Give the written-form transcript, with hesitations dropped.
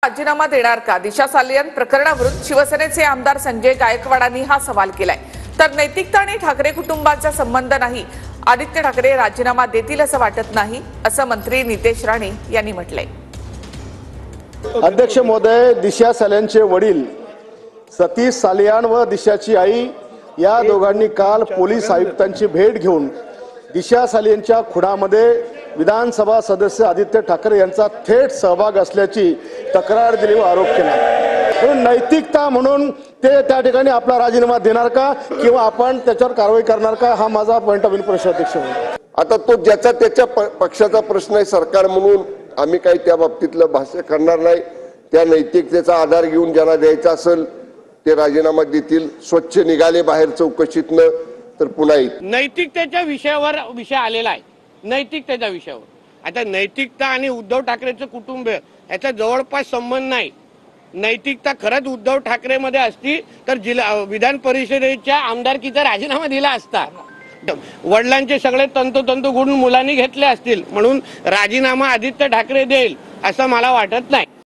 राजीनामा देणार का? दिशा सालियन प्रकरणावरून शिवसेनेचे आमदार संजय गायकवाडांनी हा सवाल केलाय। तर नैतिकता आणि ठाकरे कुटुंबाचा संबंध नाही, आदित्य ठाकरे राजीनामा देतील असं वाटत नाही, असं मंत्री नितेश राणे यांनी म्हटलंय। अध्यक्ष महोदय, दिशा सालियनचे वडील सतीश सालियन व दिशाची आई या दोघांनी काल पोलीस आयुक्तांची भेट घेऊन दिशा सालियनच्या खुनामध्ये विधानसभा सदस्य आदित्य ठाकरे यांचा थेट सहभाग असल्याची तक्रार दिली व आरोप केला। नैतिकता म्हणून ते त्या ठिकाणी आपला राजीनामा देणार का किंवा आपण त्याच्यावर कारवाई करणार का, हा माझा पॉइंट ऑफ व्ह्यू प्रश्न अध्यक्ष। आता तो ज्याचा त्याच्या पक्षाचा प्रश्न आहे, सरकार म्हणून आम्ही काही त्या बाबतीतलं भाष्य करणार नाही। त्या नैतिकतेचा आधार घेऊन ज्याला द्यायचा असेल ते राजीनामा देतील। स्वच्छ निघाले बाहेर चौकशीतनं तर पुन्हा येईल। नैतिकतेच्या विषय आलेला आहे, नैतिकतेच्या विषयावर। आता नैतिकता आणि उद्धव ठाकरेचं कुटुंब याचा जवळपास संबंध नाही। नैतिकता खरंच उद्धव ठाकरे मध्ये असती तर विधान परिषदेच्या आमदारकीचा राजीनामा दिला असता। वडिलांचे सगळे तंतोतंत गुण मुलांनी घेतले असतील, म्हणून राजीनामा आदित्य ठाकरे देईल असं मला वाटत नाही।